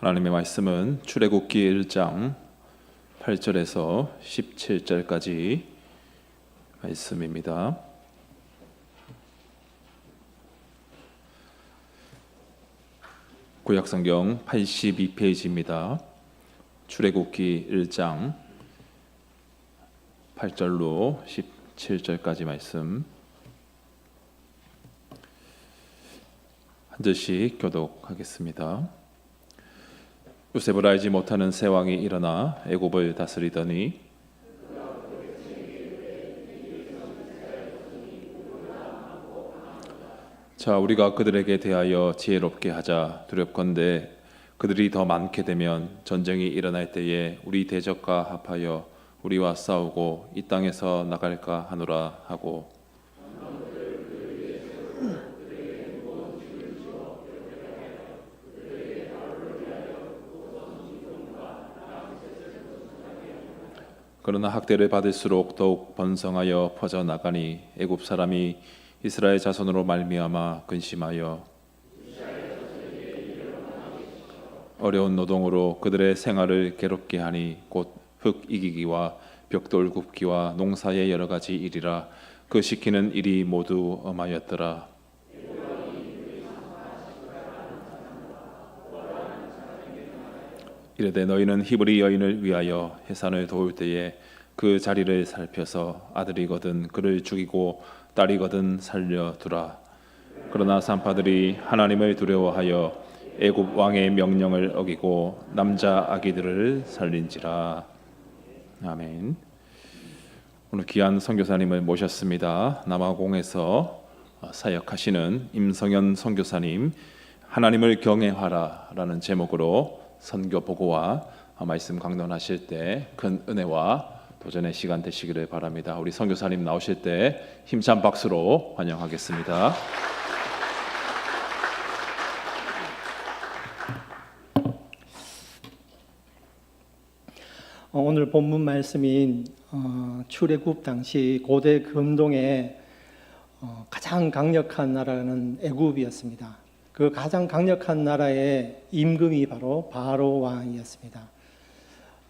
하나님의 말씀은 출애굽기 1장 8절에서 17절까지 말씀입니다. 구약성경 82페이지입니다. 출애굽기 1장 8절로 17절까지 말씀 한 절씩 교독하겠습니다. 요셉을 알지 못하는 새 왕이 일어나 애굽을 다스리더니 자, 우리가 그들에게 대하여 지혜롭게 하자. 두렵건대 그들이 더 많게 되면 전쟁이 일어날 때에 우리 대적과 합하여 우리와 싸우고 이 땅에서 나갈까 하노라 하고 그러나 학대를 받을수록 더욱 번성하여 퍼져나가니 애굽 사람이 이스라엘 자손으로 말미암아 근심하여 어려운 노동으로 그들의 생활을 괴롭게 하니 곧 흙 이기기와 벽돌 굽기와 농사의 여러 가지 일이라. 그 시키는 일이 모두 엄하였더라. 이르되 너희는 히브리 여인을 위하여 해산을 도울 때에 그 자리를 살펴서 아들이거든 그를 죽이고 딸이거든 살려두라. 그러나 산파들이 하나님을 두려워하여 애굽 왕의 명령을 어기고 남자 아기들을 살린지라. 아멘. 오늘 귀한 선교사님을 모셨습니다. 남아공에서 사역하시는 임성현 선교사님, 하나님을 경외하라라는 제목으로 선교 보고와 말씀 강론하실 때 큰 은혜와 도전의 시간 되시기를 바랍니다. 우리 선교사님 나오실 때 힘찬 박수로 환영하겠습니다. 오늘 본문 말씀인 출애굽 당시 고대 금동의 가장 강력한 나라는 애굽이었습니다. 그 가장 강력한 나라의 임금이 바로 바로 왕이었습니다.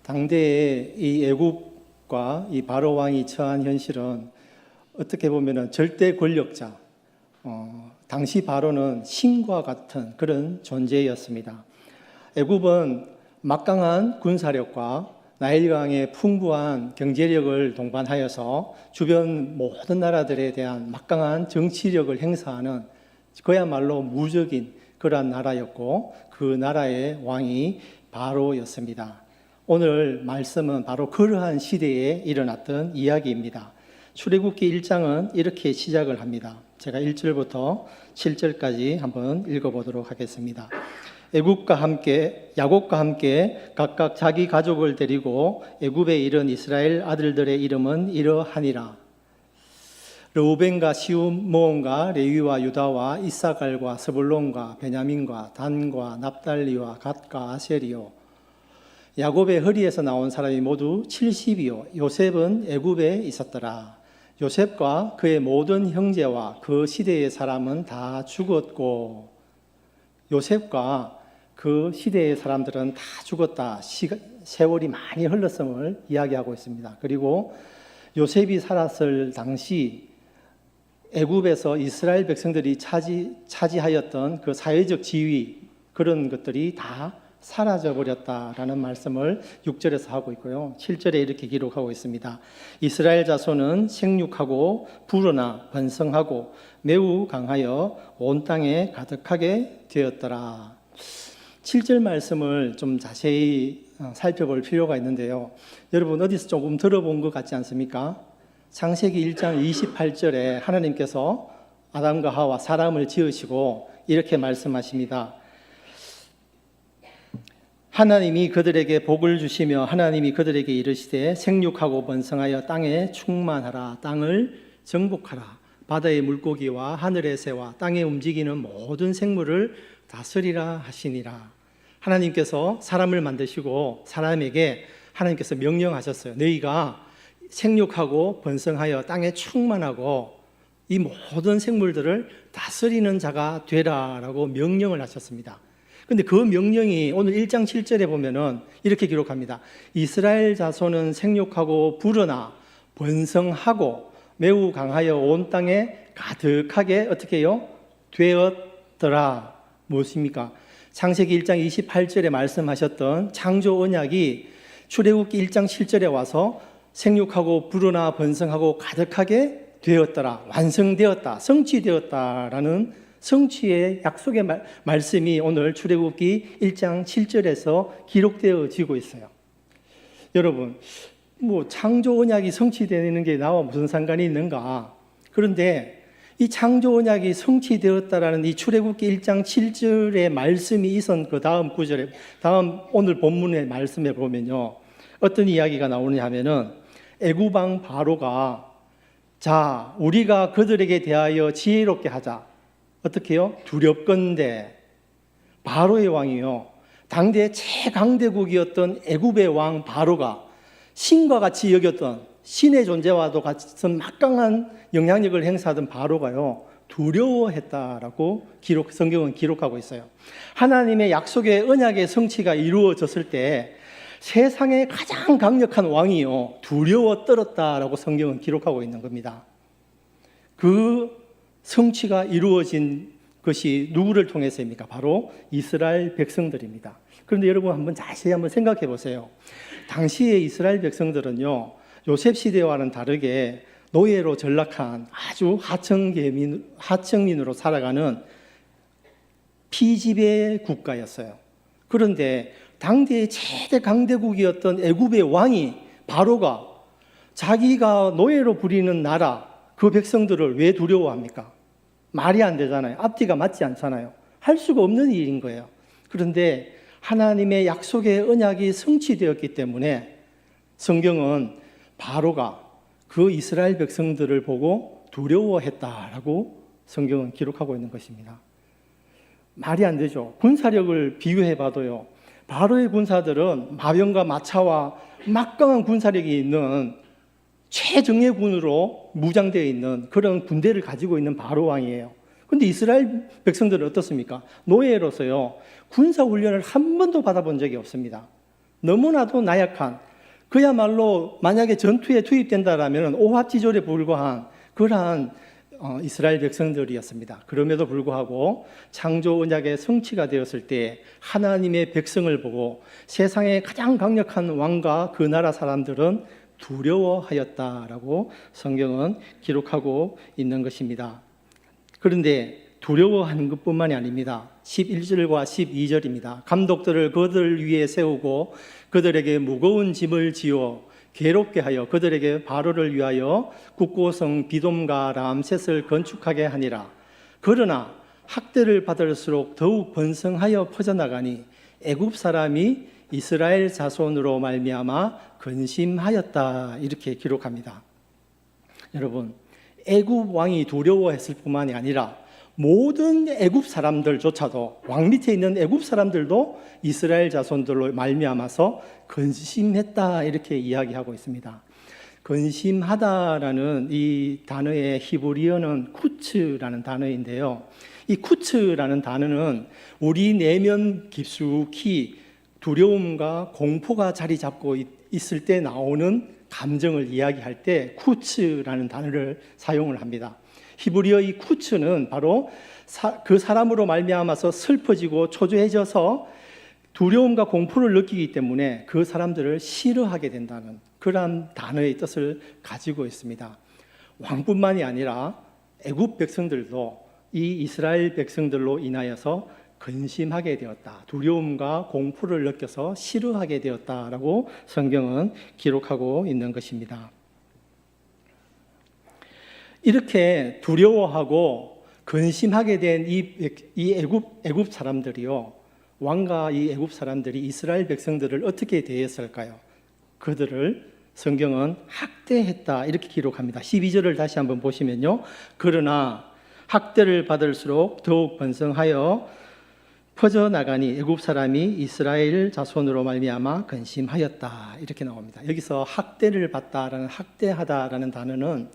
당대에 이 애굽과 이 바로 왕이 처한 현실은 어떻게 보면 절대 권력자, 당시 바로는 신과 같은 그런 존재였습니다. 애굽은 막강한 군사력과 나일강의 풍부한 경제력을 동반하여서 주변 모든 나라들에 대한 막강한 정치력을 행사하는 그야말로 무적인 그러한 나라였고 그 나라의 왕이 바로였습니다. 오늘 말씀은 바로 그러한 시대에 일어났던 이야기입니다. 출애굽기 1장은 이렇게 시작을 합니다. 제가 1절부터 7절까지 한번 읽어보도록 하겠습니다. 야곱과 함께 각각 자기 가족을 데리고 애굽에 이른 이스라엘 아들들의 이름은 이러하니라. 르우벤과 시므온과 레위와 유다와 이사갈과 스불론과 베냐민과 단과 납달리와 갓과 아셀이요. 야곱의 허리에서 나온 사람이 모두 70이요. 요셉은 애굽에 있었더라. 요셉과 그의 모든 형제와 그 시대의 사람은 다 죽었고, 요셉과 그 시대의 사람들은 다 죽었다. 세월이 많이 흘렀음을 이야기하고 있습니다. 그리고 요셉이 살았을 당시 애굽에서 이스라엘 백성들이 차지하였던 그 사회적 지위, 그런 것들이 다 사라져버렸다라는 말씀을 6절에서 하고 있고요. 7절에 이렇게 기록하고 있습니다. 이스라엘 자손은 생육하고 불어나 번성하고 매우 강하여 온 땅에 가득하게 되었더라. 7절 말씀을 좀 자세히 살펴볼 필요가 있는데요. 여러분 어디서 조금 들어본 것 같지 않습니까? 창세기 1장 28절에 하나님께서 아담과 하와 사람을 지으시고 이렇게 말씀하십니다. 하나님이 그들에게 복을 주시며 하나님이 그들에게 이르시되 생육하고 번성하여 땅에 충만하라. 땅을 정복하라. 바다의 물고기와 하늘의 새와 땅에 움직이는 모든 생물을 다스리라 하시니라. 하나님께서 사람을 만드시고 사람에게 하나님께서 명령하셨어요. 너희가 생육하고 번성하여 땅에 충만하고 이 모든 생물들을 다스리는 자가 되라라고 명령을 하셨습니다. 근데 그 명령이 오늘 1장 7절에 보면은 이렇게 기록합니다. 이스라엘 자손은 생육하고 불어나 번성하고 매우 강하여 온 땅에 가득하게 어떻게 해요? 되었더라. 무엇입니까? 창세기 1장 28절에 말씀하셨던 창조 언약이 출애굽기 1장 7절에 와서 생육하고 불어나 번성하고 가득하게 되었더라. 완성되었다. 성취되었다라는 성취의 약속의 말씀이 오늘 출애굽기 1장 7절에서 기록되어지고 있어요. 여러분, 창조 언약이 성취되는 게 나와 무슨 상관이 있는가? 그런데 이 창조 언약이 성취되었다라는 이 출애굽기 1장 7절의 말씀이 있은 그 다음 구절에, 다음 오늘 본문의 말씀에 보면요, 어떤 이야기가 나오느냐 하면은 애굽 왕 바로가 자, 우리가 그들에게 대하여 지혜롭게 하자. 어떻게 해요? 두렵건대 바로의 왕이요, 당대 최강대국이었던 애굽의 왕 바로가 신과 같이 여겼던 신의 존재와도 같은 막강한 영향력을 행사하던 바로가요, 두려워했다라고 성경은 기록하고 있어요. 하나님의 약속의 언약의 성취가 이루어졌을 때 세상에 가장 강력한 왕이요, 두려워 떨었다라고 성경은 기록하고 있는 겁니다. 그 성취가 이루어진 것이 누구를 통해서입니까? 바로 이스라엘 백성들입니다. 그런데 여러분 자세히 한번 생각해 보세요. 당시의 이스라엘 백성들은요, 요셉 시대와는 다르게 노예로 전락한 아주 하층민으로 살아가는 피지배 국가였어요. 그런데 당대의 최대 강대국이었던 애굽의 왕이 바로가 자기가 노예로 부리는 나라 그 백성들을 왜 두려워합니까? 말이 안 되잖아요. 앞뒤가 맞지 않잖아요. 할 수가 없는 일인 거예요. 그런데 하나님의 약속의 언약이 성취되었기 때문에 성경은 바로가 그 이스라엘 백성들을 보고 두려워했다라고 성경은 기록하고 있는 것입니다. 말이 안 되죠. 군사력을 비교해 봐도요, 바로의 군사들은 마병과 마차와 막강한 군사력이 있는 최정예군으로 무장되어 있는 그런 군대를 가지고 있는 바로 왕이에요. 그런데 이스라엘 백성들은 어떻습니까? 노예로서요, 군사훈련을 한 번도 받아본 적이 없습니다. 너무나도 나약한, 그야말로 만약에 전투에 투입된다라면 오합지졸에 불과한 그러한 이스라엘 백성들이었습니다. 그럼에도 불구하고 창조 언약의 성취가 되었을 때 하나님의 백성을 보고 세상에 가장 강력한 왕과 그 나라 사람들은 두려워하였다라고 성경은 기록하고 있는 것입니다. 그런데 두려워하는 것뿐만이 아닙니다. 11절과 12절입니다. 감독들을 그들 위에 세우고 그들에게 무거운 짐을 지어 괴롭게 하여 그들에게 바로를 위하여 국고성 비돔과 람셋을 건축하게 하니라. 그러나 학대를 받을수록 더욱 번성하여 퍼져나가니 애굽 사람이 이스라엘 자손으로 말미암아 근심하였다. 이렇게 기록합니다. 여러분, 애굽 왕이 두려워했을 뿐만이 아니라 모든 애굽 사람들조차도, 왕 밑에 있는 애굽 사람들도 이스라엘 자손들로 말미암아서 근심했다. 이렇게 이야기하고 있습니다. 근심하다라는 이 단어의 히브리어는 쿠츠라는 단어인데요, 이 쿠츠라는 단어는 우리 내면 깊숙이 두려움과 공포가 자리 잡고 있을 때 나오는 감정을 이야기할 때 쿠츠라는 단어를 사용을 합니다. 히브리어 이 쿠츠는 바로 그 사람으로 말미암아서 슬퍼지고 초조해져서 두려움과 공포를 느끼기 때문에 그 사람들을 싫어하게 된다는 그러한 단어의 뜻을 가지고 있습니다. 왕뿐만이 아니라 애굽 백성들도 이 이스라엘 백성들로 인하여서 근심하게 되었다. 두려움과 공포를 느껴서 싫어하게 되었다라고 성경은 기록하고 있는 것입니다. 이렇게 두려워하고 근심하게 된 이 애굽 사람들이요, 왕과 이 애굽 사람들이 이스라엘 백성들을 어떻게 대했을까요? 그들을 성경은 학대했다 이렇게 기록합니다. 12절을 다시 한번 보시면요, 그러나 학대를 받을수록 더욱 번성하여 퍼져나가니 애굽 사람이 이스라엘 자손으로 말미암아 근심하였다 이렇게 나옵니다. 여기서 학대를 받다라는, 학대하다라는 단어는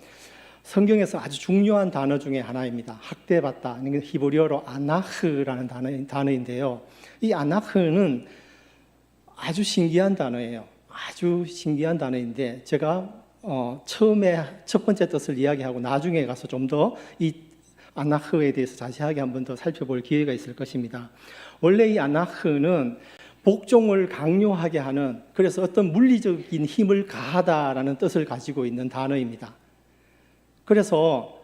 성경에서 아주 중요한 단어 중에 하나입니다. 학대받다, 히브리어로 아나흐라는 단어인데요, 이 아나흐는 아주 신기한 단어예요. 아주 신기한 단어인데 제가 처음에 첫 번째 뜻을 이야기하고 나중에 가서 좀 더 이 아나흐에 대해서 자세하게 한 번 더 살펴볼 기회가 있을 것입니다. 원래 이 아나흐는 복종을 강요하게 하는, 그래서 어떤 물리적인 힘을 가하다라는 뜻을 가지고 있는 단어입니다. 그래서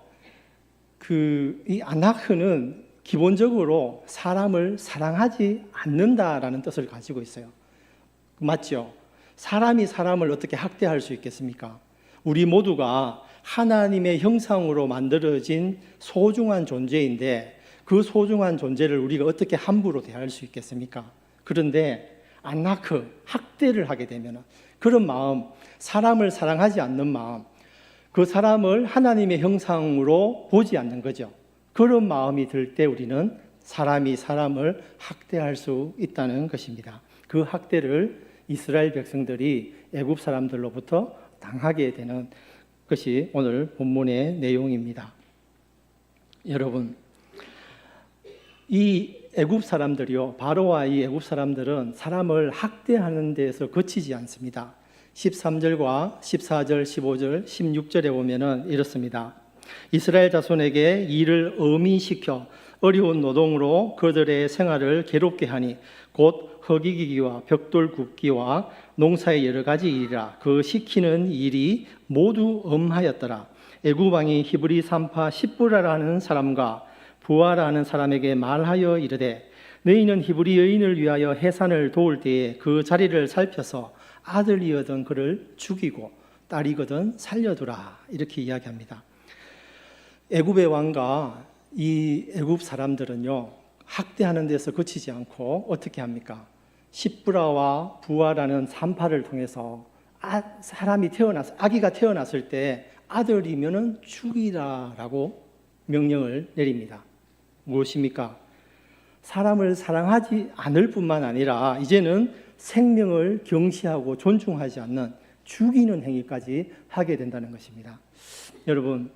이 아나흐는 기본적으로 사람을 사랑하지 않는다라는 뜻을 가지고 있어요. 맞죠? 사람이 사람을 어떻게 학대할 수 있겠습니까? 우리 모두가 하나님의 형상으로 만들어진 소중한 존재인데 그 소중한 존재를 우리가 어떻게 함부로 대할 수 있겠습니까? 그런데 아나크, 학대를 하게 되면 그런 마음, 사람을 사랑하지 않는 마음, 그 사람을 하나님의 형상으로 보지 않는 거죠. 그런 마음이 들 때 우리는 사람이 사람을 학대할 수 있다는 것입니다. 그 학대를 이스라엘 백성들이 애굽 사람들로부터 당하게 되는 것이 오늘 본문의 내용입니다. 여러분, 이 애굽 사람들이요, 바로와 이 애굽 사람들은 사람을 학대하는 데에서 그치지 않습니다. 13절과 14절, 15절, 16절에 보면은 이렇습니다. 이스라엘 자손에게 일을 어미시켜 어려운 노동으로 그들의 생활을 괴롭게 하니 곧 허기기기와 벽돌 굽기와 농사의 여러 가지 일이라. 그 시키는 일이 모두 엄하였더라. 애굽 왕이 히브리 산파 십부라라는 사람과 부하라는 사람에게 말하여 이르되 너희는 히브리 여인을 위하여 해산을 도울 때에 그 자리를 살펴서 아들이거든 그를 죽이고 딸이거든 살려두라. 이렇게 이야기합니다. 애굽의 왕과 이 애굽 사람들은요, 학대하는 데서 그치지 않고 어떻게 합니까? 십부라와 부하라는 산파를 통해서 아기가 태어났을 때 아들이면은 죽이라라고 명령을 내립니다. 무엇입니까? 사람을 사랑하지 않을 뿐만 아니라 이제는 생명을 경시하고 존중하지 않는 죽이는 행위까지 하게 된다는 것입니다. 여러분,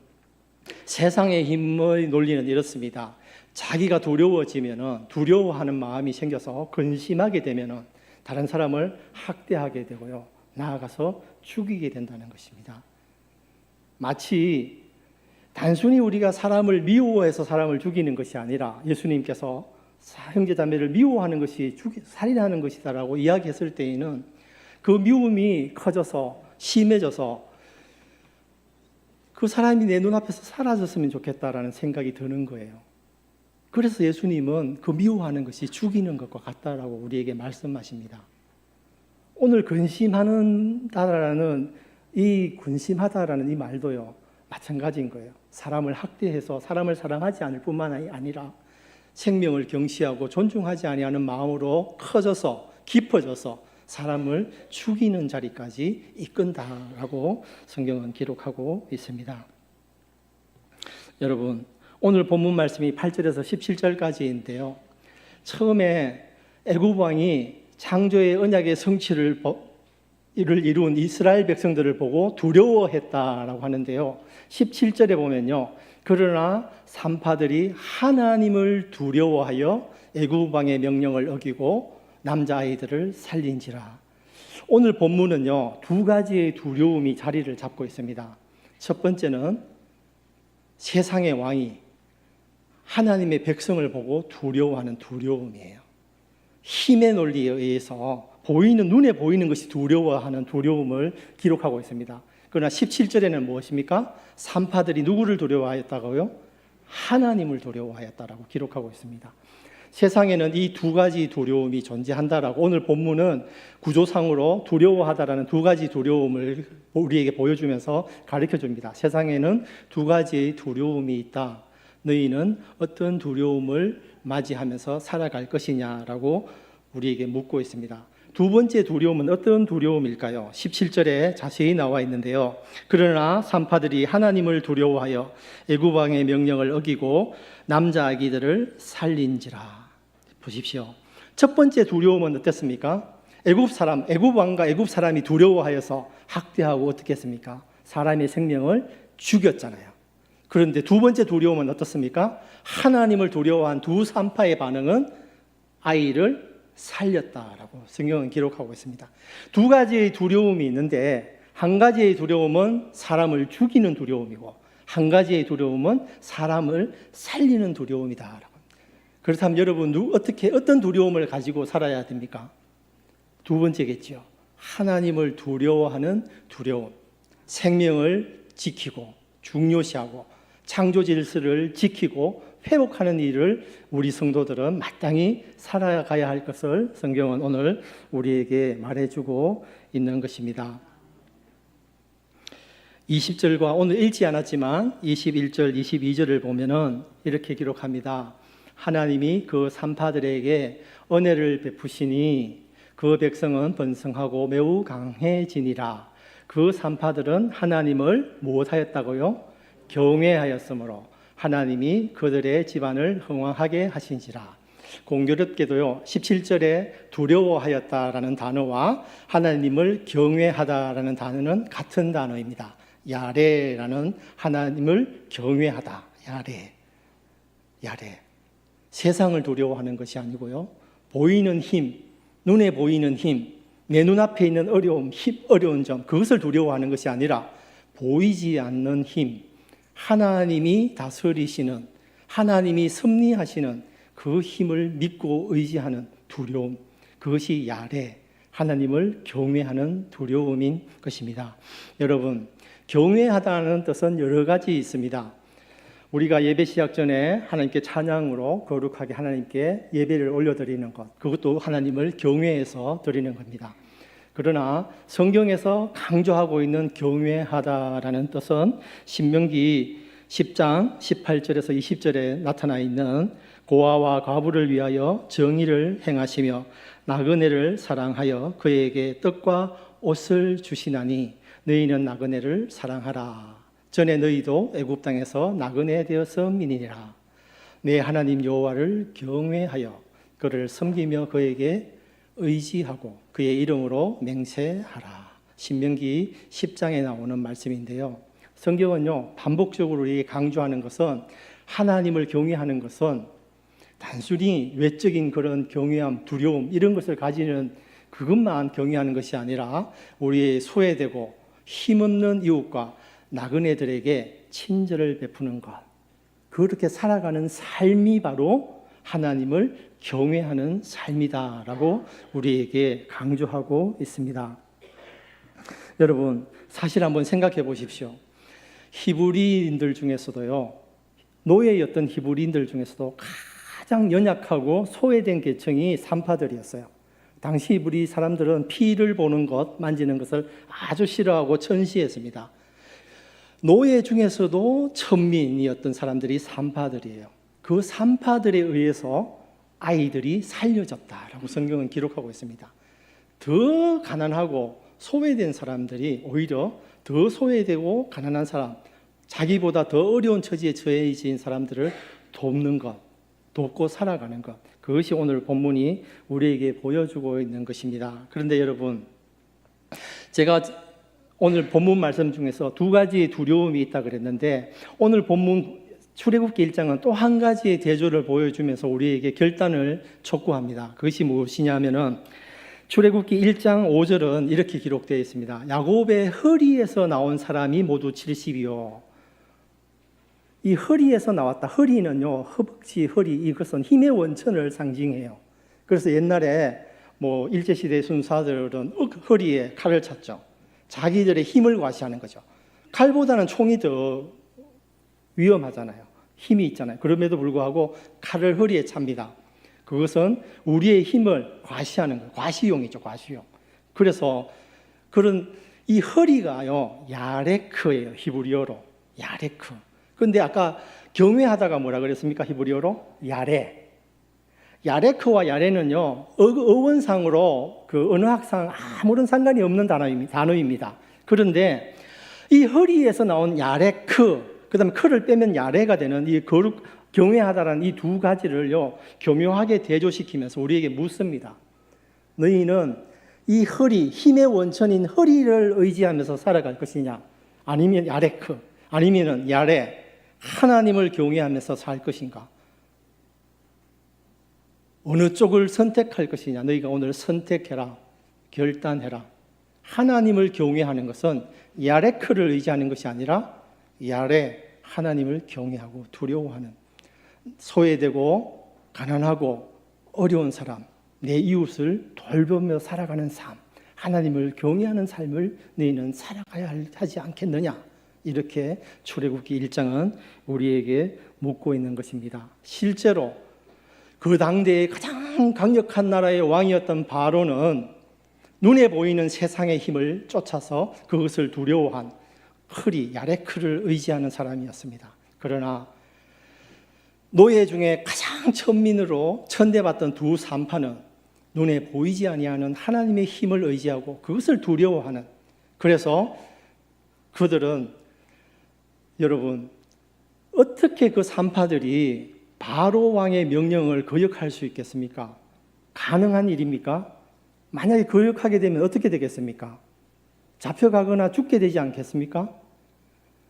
세상의 힘의 논리는 이렇습니다. 자기가 두려워지면은, 두려워하는 마음이 생겨서 근심하게 되면은 다른 사람을 학대하게 되고요, 나아가서 죽이게 된다는 것입니다. 마치 단순히 우리가 사람을 미워해서 사람을 죽이는 것이 아니라 예수님께서 형제자매를 미워하는 것이 살인하는 것이다라고 이야기했을 때에는 그 미움이 커져서 심해져서 그 사람이 내 눈앞에서 사라졌으면 좋겠다라는 생각이 드는 거예요. 그래서 예수님은 그 미워하는 것이 죽이는 것과 같다라고 우리에게 말씀하십니다. 오늘 근심하다라는 이 말도요, 마찬가지인 거예요. 사람을 학대해서 사람을 사랑하지 않을 뿐만 아니라 생명을 경시하고 존중하지 아니하는 마음으로 커져서 깊어져서 사람을 죽이는 자리까지 이끈다라고 성경은 기록하고 있습니다. 여러분, 오늘 본문 말씀이 8절에서 17절까지인데요. 처음에 애굽 왕이 창조의 언약의 성취를 이룬 이스라엘 백성들을 보고 두려워했다라고 하는데요. 17절에 보면요, 그러나 산파들이 하나님을 두려워하여 애굽 왕의 명령을 어기고 남자아이들을 살린지라. 오늘 본문은요, 두 가지의 두려움이 자리를 잡고 있습니다. 첫 번째는 세상의 왕이 하나님의 백성을 보고 두려워하는 두려움이에요. 힘의 논리에 의해서 눈에 보이는 것이 두려워하는 두려움을 기록하고 있습니다. 그러나 17절에는 무엇입니까? 산파들이 누구를 두려워하였다고요? 하나님을 두려워하였다라고 기록하고 있습니다. 세상에는 이 두 가지 두려움이 존재한다라고 오늘 본문은 구조상으로 두려워하다라는 두 가지 두려움을 우리에게 보여주면서 가르쳐 줍니다. 세상에는 두 가지의 두려움이 있다. 너희는 어떤 두려움을 맞이하면서 살아갈 것이냐라고 우리에게 묻고 있습니다. 두 번째 두려움은 어떤 두려움일까요? 17절에 자세히 나와 있는데요. 그러나 산파들이 하나님을 두려워하여 애굽 왕의 명령을 어기고 남자 아기들을 살린지라. 보십시오. 첫 번째 두려움은 어땠습니까? 애굽 왕과 애굽 사람이 두려워하여서 학대하고 어떻게 했습니까? 사람의 생명을 죽였잖아요. 그런데 두 번째 두려움은 어떻습니까? 하나님을 두려워한 두 산파의 반응은 아이를 살렸다라고 성경은 기록하고 있습니다. 두 가지의 두려움이 있는데 한 가지의 두려움은 사람을 죽이는 두려움이고 한 가지의 두려움은 사람을 살리는 두려움이다. 그렇다면 여러분 어떤 두려움을 가지고 살아야 됩니까? 두 번째겠죠. 하나님을 두려워하는 두려움. 생명을 지키고 중요시하고 창조 질서를 지키고 회복하는 일을 우리 성도들은 마땅히 살아가야 할 것을 성경은 오늘 우리에게 말해주고 있는 것입니다. 20절과 오늘 읽지 않았지만 21절, 22절을 보면은 이렇게 기록합니다. 하나님이 그 산파들에게 은혜를 베푸시니 그 백성은 번성하고 매우 강해지니라. 그 산파들은 하나님을 무엇하였다고요? 경외하였으므로 하나님이 그들의 집안을 흥왕하게 하신지라. 공교롭게도요 17절에 두려워하였다라는 단어와 하나님을 경외하다라는 단어는 같은 단어입니다. 야레라는 하나님을 경외하다. 야레. 세상을 두려워하는 것이 아니고요. 보이는 힘, 눈에 보이는 힘, 내 눈앞에 있는 어려운 점, 그것을 두려워하는 것이 아니라 보이지 않는 힘, 하나님이 다스리시는, 하나님이 섭리하시는 그 힘을 믿고 의지하는 두려움, 그것이 야레, 하나님을 경외하는 두려움인 것입니다. 여러분, 경외하다는 뜻은 여러 가지 있습니다. 우리가 예배 시작 전에 하나님께 찬양으로 거룩하게 하나님께 예배를 올려드리는 것, 그것도 하나님을 경외해서 드리는 겁니다. 그러나 성경에서 강조하고 있는 경외하다라는 뜻은 신명기 10장 18절에서 20절에 나타나 있는 고아와 과부를 위하여 정의를 행하시며 나그네를 사랑하여 그에게 떡과 옷을 주시나니 너희는 나그네를 사랑하라. 전에 너희도 애굽 땅에서 나그네 되었음이니라. 내 하나님 여호와를 경외하여 그를 섬기며 그에게 의지하고 그의 이름으로 맹세하라. 신명기 10장에 나오는 말씀인데요. 성경은요 반복적으로 우리에게 강조하는 것은 하나님을 경외하는 것은 단순히 외적인 그런 경외함, 두려움 이런 것을 가지는 그것만 경외하는 것이 아니라 우리의 소외되고 힘없는 이웃과 나그네들에게 친절을 베푸는 것, 그렇게 살아가는 삶이 바로 하나님을 경외하는 삶이다라고 우리에게 강조하고 있습니다. 여러분, 사실 한번 생각해 보십시오. 히브리인들 중에서도요, 노예였던 히브리인들 중에서도 가장 연약하고 소외된 계층이 산파들이었어요. 당시 히브리 사람들은 피를 보는 것, 만지는 것을 아주 싫어하고 천시했습니다. 노예 중에서도 천민이었던 사람들이 산파들이에요. 그 산파들에 의해서 아이들이 살려졌다라고 성경은 기록하고 있습니다. 더 가난하고 소외된 사람들이 오히려 더 소외되고 가난한 사람, 자기보다 더 어려운 처지에 처해진 사람들을 돕는 것, 돕고 살아가는 것, 그것이 오늘 본문이 우리에게 보여주고 있는 것입니다. 그런데 여러분, 제가 오늘 본문 말씀 중에서 두 가지 두려움이 있다 그랬는데 오늘 본문 출애굽기 1장은 또 한 가지의 대조를 보여주면서 우리에게 결단을 촉구합니다. 그것이 무엇이냐면은 출애굽기 1장 5절은 이렇게 기록되어 있습니다. 야곱의 허리에서 나온 사람이 모두 70이요. 이 허리에서 나왔다. 허리는요, 허벅지, 허리, 이것은 힘의 원천을 상징해요. 그래서 옛날에 일제시대 순사들은 허리에 칼을 찼죠. 자기들의 힘을 과시하는 거죠. 칼보다는 총이 더 위험하잖아요. 힘이 있잖아요. 그럼에도 불구하고 칼을 허리에 찹니다. 그것은 우리의 힘을 과시하는 거예요. 과시용이죠, 과시용. 그래서 그런 이 허리가요, 야레크예요. 히브리어로. 야레크. 근데 아까 경외하다가 뭐라 그랬습니까? 히브리어로? 야레. 야레크와 야레는요, 어원상으로 그 언어학상 아무런 상관이 없는 단어입니다. 그런데 이 허리에서 나온 야레크, 그 다음에 크를 빼면 야레가 되는 이 거룩, 경외하다라는 이 두 가지를요, 교묘하게 대조시키면서 우리에게 묻습니다. 너희는 이 허리, 힘의 원천인 허리를 의지하면서 살아갈 것이냐? 아니면 야레크, 아니면 야레, 하나님을 경외하면서 살 것인가? 어느 쪽을 선택할 것이냐. 너희가 오늘 선택해라. 결단해라. 하나님을 경외하는 것은 야레크를 의지하는 것이 아니라 야레, 하나님을 경외하고 두려워하는, 소외되고 가난하고 어려운 사람, 내 이웃을 돌보며 살아가는 삶, 하나님을 경외하는 삶을 너희는 살아가야 하지 않겠느냐. 이렇게 출애굽기 1장은 우리에게 묻고 있는 것입니다. 실제로 그 당대의 가장 강력한 나라의 왕이었던 바로는 눈에 보이는 세상의 힘을 쫓아서 그것을 두려워한 흐리, 야레크를 의지하는 사람이었습니다. 그러나 노예 중에 가장 천민으로 천대받던 두 산파는 눈에 보이지 아니하는 하나님의 힘을 의지하고 그것을 두려워하는, 그래서 그들은, 여러분, 어떻게 그 산파들이 바로 왕의 명령을 거역할 수 있겠습니까? 가능한 일입니까? 만약에 거역하게 되면 어떻게 되겠습니까? 잡혀가거나 죽게 되지 않겠습니까?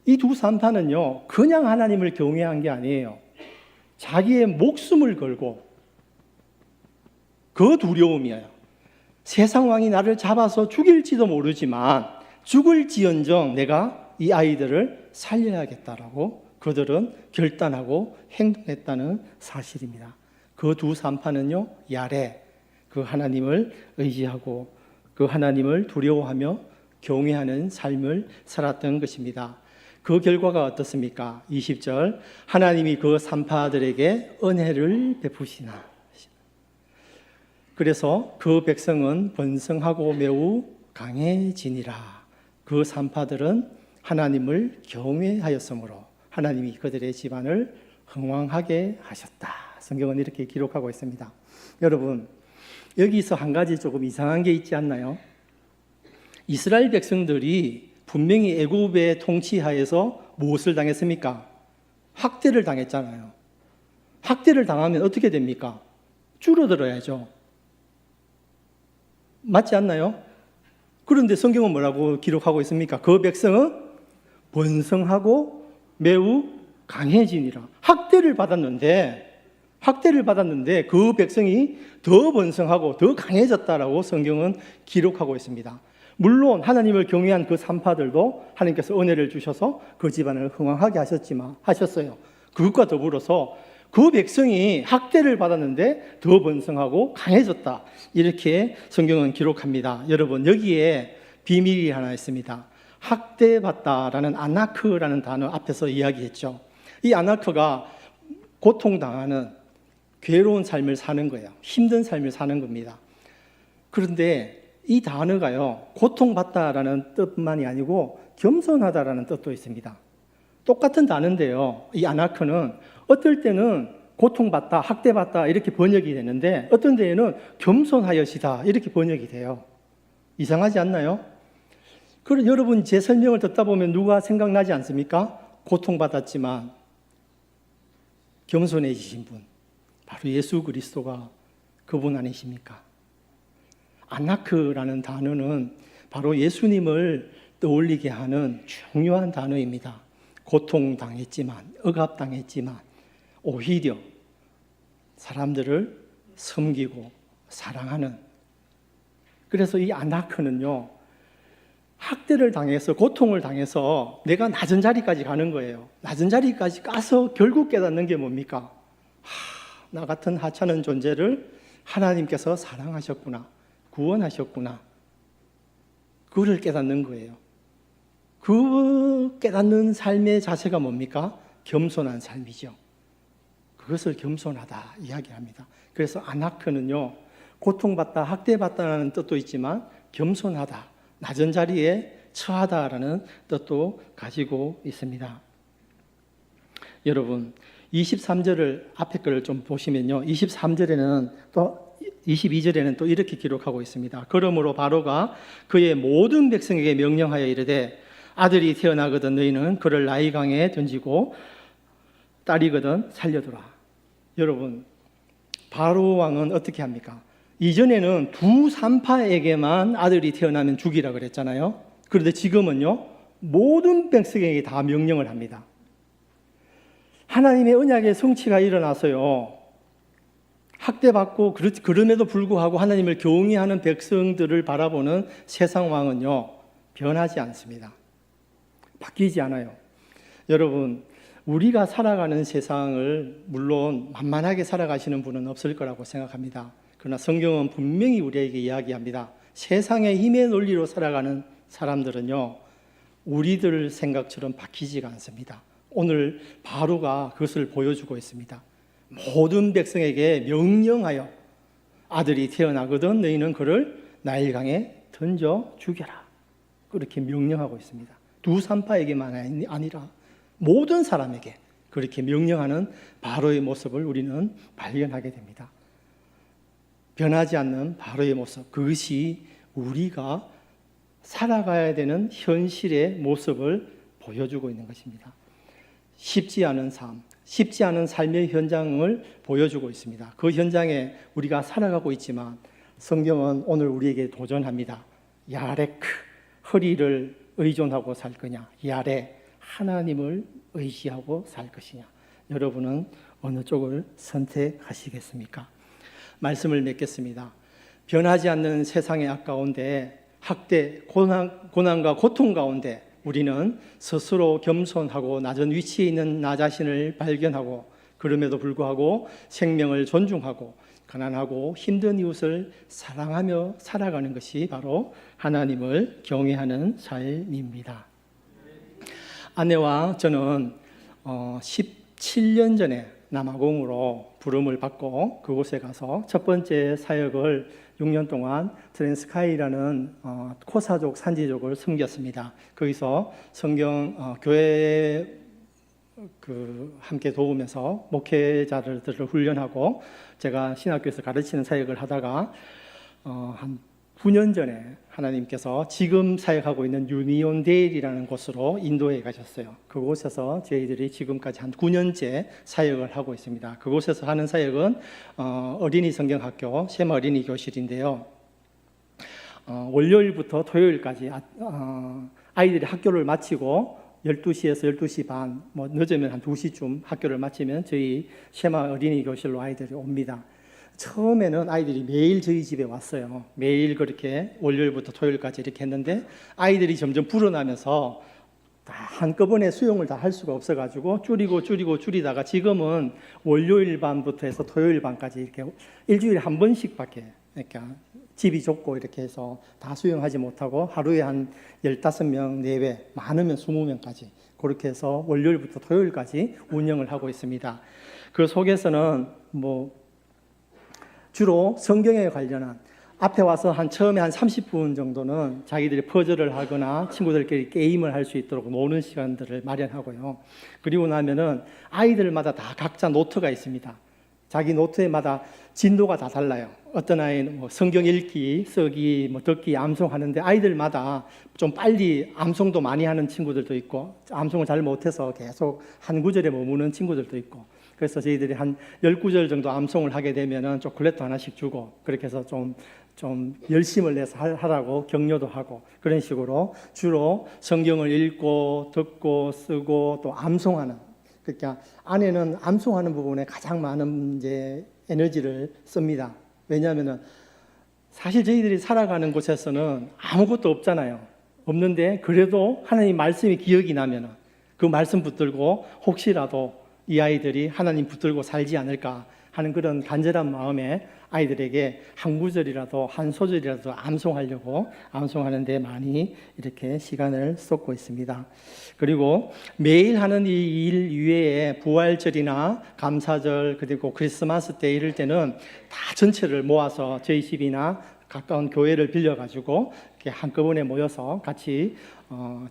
이 두 산파는요, 그냥 하나님을 경외한 게 아니에요. 자기의 목숨을 걸고, 그 두려움이에요. 세상 왕이 나를 잡아서 죽일지도 모르지만 죽을지언정 내가 이 아이들을 살려야겠다라고 그들은 결단하고 행동했다는 사실입니다. 그 두 산파는요, 야레, 그 하나님을 의지하고 그 하나님을 두려워하며 경외하는 삶을 살았던 것입니다. 그 결과가 어떻습니까? 20절, 하나님이 그 산파들에게 은혜를 베푸시나. 그래서 그 백성은 번성하고 매우 강해지니라. 그 산파들은 하나님을 경외하였으므로 하나님이 그들의 집안을 흥왕하게 하셨다. 성경은 이렇게 기록하고 있습니다. 여러분, 여기서 한 가지 조금 이상한 게 있지 않나요? 이스라엘 백성들이 분명히 애굽의 통치하에서 무엇을 당했습니까? 학대를 당했잖아요. 학대를 당하면 어떻게 됩니까? 줄어들어야죠. 맞지 않나요? 그런데 성경은 뭐라고 기록하고 있습니까? 그 백성은 번성하고 매우 강해지니라. 학대를 받았는데 그 백성이 더 번성하고 더 강해졌다라고 성경은 기록하고 있습니다. 물론 하나님을 경외한 그 산파들도 하나님께서 은혜를 주셔서 그 집안을 흥왕하게 하셨어요. 그것과 더불어서 그 백성이 학대를 받았는데 더 번성하고 강해졌다. 이렇게 성경은 기록합니다. 여러분, 여기에 비밀이 하나 있습니다. 학대받다라는 아나크라는 단어 앞에서 이야기했죠. 이 아나크가 고통당하는 괴로운 삶을 사는 거예요. 힘든 삶을 사는 겁니다. 그런데 이 단어가요, 고통받다라는 뜻만이 아니고 겸손하다라는 뜻도 있습니다. 똑같은 단어인데요, 이 아나크는 어떨 때는 고통받다, 학대받다 이렇게 번역이 되는데 어떤 데에는 겸손하여시다 이렇게 번역이 돼요. 이상하지 않나요? 그럼 여러분, 제 설명을 듣다 보면 누가 생각나지 않습니까? 고통받았지만 겸손해지신 분, 바로 예수 그리스도가 그분 아니십니까? 아나크라는 단어는 바로 예수님을 떠올리게 하는 중요한 단어입니다. 고통당했지만, 억압당했지만 오히려 사람들을 섬기고 사랑하는, 그래서 이 아나크는요, 학대를 당해서 고통을 당해서 내가 낮은 자리까지 가는 거예요. 낮은 자리까지 가서 결국 깨닫는 게 뭡니까? 나 같은 하찮은 존재를 하나님께서 사랑하셨구나, 구원하셨구나. 그거를 깨닫는 거예요. 그 깨닫는 삶의 자세가 뭡니까? 겸손한 삶이죠. 그것을 겸손하다 이야기합니다. 그래서 아나크는요, 고통받다, 학대받다라는 뜻도 있지만 겸손하다, 낮은 자리에 처하다라는 뜻도 가지고 있습니다. 여러분, 23절을 앞에 거를 좀 보시면요, 23절에는 또 22절에는 또 이렇게 기록하고 있습니다. 그러므로 바로가 그의 모든 백성에게 명령하여 이르되 아들이 태어나거든 너희는 그를 나일강에 던지고 딸이거든 살려두라. 여러분, 바로 왕은 어떻게 합니까? 이전에는 두 산파에게만 아들이 태어나면 죽이라 그랬잖아요. 그런데 지금은요, 모든 백성에게 다 명령을 합니다. 하나님의 언약의 성취가 일어나서요, 학대받고 그럼에도 불구하고 하나님을 경외하는 백성들을 바라보는 세상 왕은요, 변하지 않습니다. 바뀌지 않아요. 여러분, 우리가 살아가는 세상을 물론 만만하게 살아가시는 분은 없을 거라고 생각합니다. 그러나 성경은 분명히 우리에게 이야기합니다. 세상의 힘의 논리로 살아가는 사람들은요, 우리들 생각처럼 바뀌지가 않습니다. 오늘 바로가 그것을 보여주고 있습니다. 모든 백성에게 명령하여 아들이 태어나거든 너희는 그를 나일강에 던져 죽여라. 그렇게 명령하고 있습니다. 두 산파에게만 아니라 모든 사람에게 그렇게 명령하는 바로의 모습을 우리는 발견하게 됩니다. 변하지 않는 바로의 모습, 그것이 우리가 살아가야 되는 현실의 모습을 보여주고 있는 것입니다. 쉽지 않은 삶, 쉽지 않은 삶의 현장을 보여주고 있습니다. 그 현장에 우리가 살아가고 있지만 성경은 오늘 우리에게 도전합니다. 야레크, 허리를 의존하고 살 거냐, 야레, 하나님을 의지하고 살 것이냐. 여러분은 어느 쪽을 선택하시겠습니까? 말씀을 맺겠습니다. 변하지 않는 세상의 가운데 학대, 고난과 고통 가운데 우리는 스스로 겸손하고 낮은 위치에 있는 나 자신을 발견하고 그럼에도 불구하고 생명을 존중하고 가난하고 힘든 이웃을 사랑하며 살아가는 것이 바로 하나님을 경외하는 삶입니다. 아내와 저는 17년 전에 남아공으로 부름을 받고 그곳에 가서 첫 번째 사역을 6년 동안 트랜스카이라는 코사족 산지족을 섬겼습니다. 거기서 성경 교회 함께 도우면서 목회자들을 훈련하고 제가 신학교에서 가르치는 사역을 하다가 한 9년 전에 하나님께서 지금 사역하고 있는 유니온데일이라는 곳으로 인도에 가셨어요. 그곳에서 저희들이 지금까지 한 9년째 사역을 하고 있습니다. 그곳에서 하는 사역은 어린이 성경학교 셰마 어린이 교실인데요. 월요일부터 토요일까지 아이들이 학교를 마치고 12시에서 12시 반, 뭐 늦으면 한 2시쯤 학교를 마치면 저희 셰마 어린이 교실로 아이들이 옵니다. 처음에는 아이들이 매일 저희 집에 왔어요. 매일 그렇게 월요일부터 토요일까지 이렇게 했는데 아이들이 점점 불어나면서 다 한꺼번에 수용을 다 할 수가 없어가지고 줄이다가 지금은 월요일 반부터 해서 토요일 반까지 이렇게 일주일에 한 번씩밖에, 그러니까 집이 좁고 이렇게 해서 다 수용하지 못하고 하루에 한 15명 내외, 많으면 20명까지 그렇게 해서 월요일부터 토요일까지 운영을 하고 있습니다. 그 속에서는 주로 성경에 관련한 앞에 와서 처음에 한 30분 정도는 자기들이 퍼즐을 하거나 친구들끼리 게임을 할 수 있도록 노는 시간들을 마련하고요. 그리고 나면은 아이들마다 다 각자 노트가 있습니다. 자기 노트에마다 진도가 다 달라요. 어떤 아이는 성경 읽기, 쓰기, 듣기, 암송하는데 아이들마다 좀 빨리 암송도 많이 하는 친구들도 있고 암송을 잘 못해서 계속 한 구절에 머무는 친구들도 있고 그래서 저희들이 한 10구절 정도 암송을 하게 되면은 초콜릿도 하나씩 주고 그렇게 해서 좀 열심을 내서 하라고 격려도 하고 그런 식으로 주로 성경을 읽고 듣고 쓰고 또 암송하는, 그러니까 아내는 암송하는 부분에 가장 많은 이제 에너지를 씁니다. 왜냐하면은 사실 저희들이 살아가는 곳에서는 아무것도 없잖아요. 없는데 그래도 하나님 말씀이 기억이 나면은 그 말씀 붙들고 혹시라도 이 아이들이 하나님 붙들고 살지 않을까 하는 그런 간절한 마음에 아이들에게 한 구절이라도 한 소절이라도 암송하려고 암송하는 데 많이 이렇게 시간을 쏟고 있습니다. 그리고 매일 하는 이 일 이외에 부활절이나 감사절 그리고 크리스마스 때 이럴 때는 다 전체를 모아서 저희 집이나 가까운 교회를 빌려가지고 이렇게 한꺼번에 모여서 같이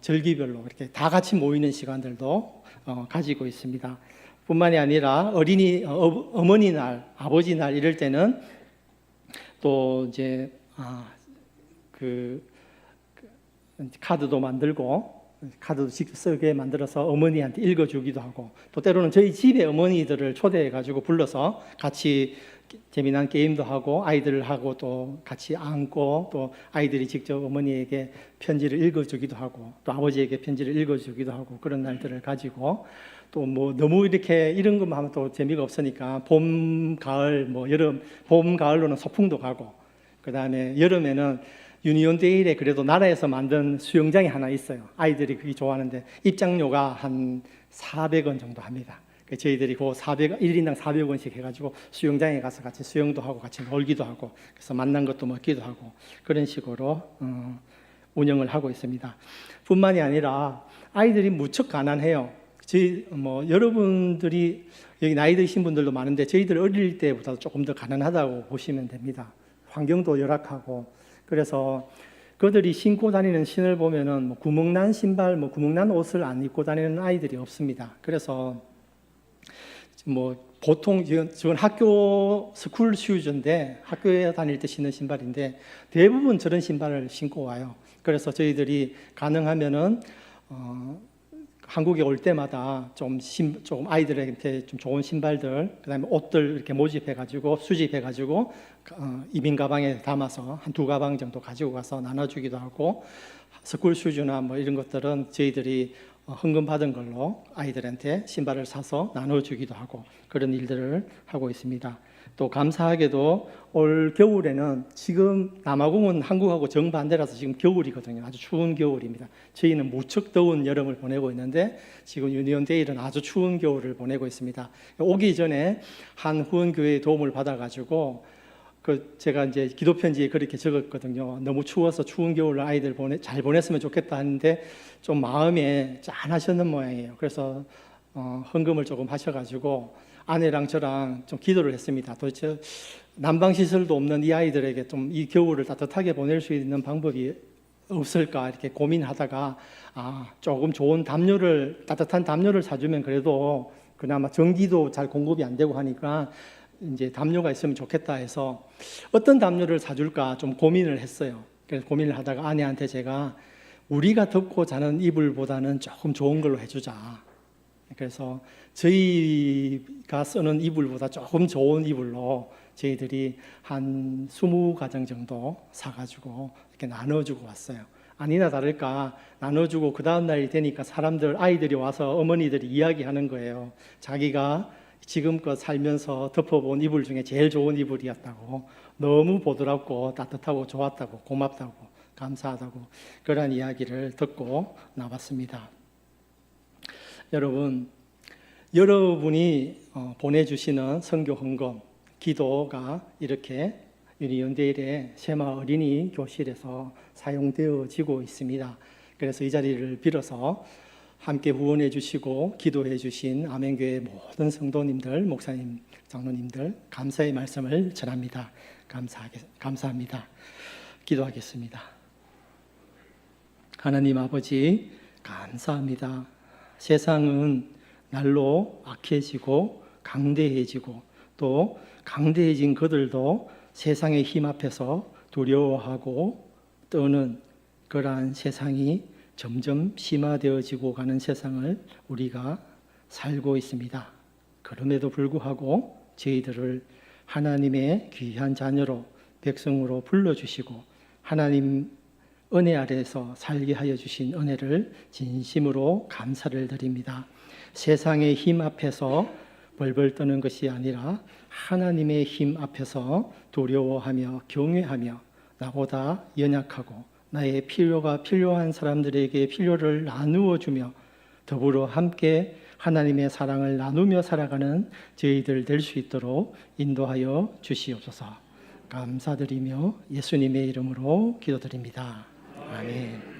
절기별로 이렇게 다 같이 모이는 시간들도 가지고 있습니다. 뿐만이 아니라 어머니날, 아버지날 이럴 때는 또 이제 카드도 만들고 카드도 직접 쓰게 만들어서 어머니한테 읽어주기도 하고 또 때로는 저희 집에 어머니들을 초대해가지고 불러서 같이 재미난 게임도 하고 아이들하고 또 같이 안고 또 아이들이 직접 어머니에게 편지를 읽어주기도 하고 또 아버지에게 편지를 읽어주기도 하고 그런 날들을 가지고 또 뭐 너무 이렇게 이런 것만 하면 또 재미가 없으니까 봄, 가을, 뭐 여름, 봄, 가을로는 소풍도 가고, 그 다음에 여름에는 유니온 데일에 그래도 나라에서 만든 수영장이 하나 있어요. 아이들이 그게 좋아하는데 입장료가 한 400원 정도 합니다. 저희들이 그 1인당 400원씩 해가지고 수영장에 가서 같이 수영도 하고 같이 놀기도 하고, 그래서 만난 것도 먹기도 하고, 그런 식으로 운영을 하고 있습니다. 뿐만이 아니라 아이들이 무척 가난해요. 여러분들이 여기 나이 드신 분들도 많은데 저희들 어릴 때보다 조금 더 가난하다고 보시면 됩니다. 환경도 열악하고, 그래서 그들이 신고 다니는 신을 보면은 뭐 구멍난 신발, 뭐 구멍난 옷을 안 입고 다니는 아이들이 없습니다. 그래서 뭐 보통 지금 학교 스쿨 슈즈인데 학교에 다닐 때 신는 신발인데 대부분 저런 신발을 신고 와요. 그래서 저희들이 가능하면은 한국에 올 때마다 좀 아이들한테 좀 좋은 신발들, 그다음에 옷들 이렇게 모집해가지고 수집해가지고 이민 가방에 담아서 한 2가방 정도 가지고 가서 나눠주기도 하고, 스쿨 슈즈나 뭐 이런 것들은 저희들이 헌금 받은 걸로 아이들한테 신발을 사서 나눠주기도 하고, 그런 일들을 하고 있습니다. 또 감사하게도 올 겨울에는 지금 남아공은 한국하고 정반대라서 지금 겨울이거든요. 아주 추운 겨울입니다. 저희는 무척 더운 여름을 보내고 있는데 지금 유니온 데일은 아주 추운 겨울을 보내고 있습니다. 오기 전에 한 후원교회의 도움을 받아가지고 제가 이제 기도 편지에 그렇게 적었거든요. 너무 추워서 추운 겨울을 아이들 잘 보냈으면 좋겠다 하는데 좀 마음에 짠하셨는 모양이에요. 그래서 헌금을 조금 하셔가지고 아내랑 저랑 좀 기도를 했습니다. 도대체 난방 시설도 없는 이 아이들에게 좀 이 겨울을 따뜻하게 보낼 수 있는 방법이 없을까 이렇게 고민하다가 조금 좋은 따뜻한 담요를 사주면 그래도 그나마 전기도 잘 공급이 안 되고 하니까 이제 담요가 있으면 좋겠다 해서 어떤 담요를 사줄까 좀 고민을 했어요. 그래서 고민을 하다가 아내한테 제가 우리가 덮고 자는 이불보다는 조금 좋은 걸로 해주자. 그래서 저희가 쓰는 이불보다 조금 좋은 이불로 저희들이 한 20가정 정도 사가지고 이렇게 나눠주고 왔어요. 아니나 다를까 나눠주고 그 다음 날이 되니까 아이들이 와서 어머니들이 이야기하는 거예요. 자기가 지금껏 살면서 덮어본 이불 중에 제일 좋은 이불이었다고, 너무 보드랍고 따뜻하고 좋았다고, 고맙다고, 감사하다고, 그런 이야기를 듣고 나왔습니다. 여러분이 보내주시는 선교 헌금, 기도가 이렇게 유니온 데일의 세마 어린이 교실에서 사용되어지고 있습니다. 그래서 이 자리를 빌어서 함께 후원해 주시고 기도해 주신 아멘교회 모든 성도님들, 목사님, 장로님들 감사의 말씀을 전합니다. 감사합니다. 기도하겠습니다. 하나님 아버지 감사합니다. 세상은 날로 악해지고 강대해지고 또 강대해진 그들도 세상의 힘 앞에서 두려워하고 떠는 그러한 세상이 점점 심화되어지고 가는 세상을 우리가 살고 있습니다. 그럼에도 불구하고 저희들을 하나님의 귀한 자녀로 백성으로 불러주시고 하나님 은혜 아래에서 살게 하여 주신 은혜를 진심으로 감사를 드립니다. 세상의 힘 앞에서 벌벌 떠는 것이 아니라 하나님의 힘 앞에서 두려워하며 경외하며 나보다 연약하고 나의 필요가 필요한 사람들에게 필요를 나누어 주며 더불어 함께 하나님의 사랑을 나누며 살아가는 저희들 될 수 있도록 인도하여 주시옵소서. 감사드리며 예수님의 이름으로 기도드립니다. 아멘.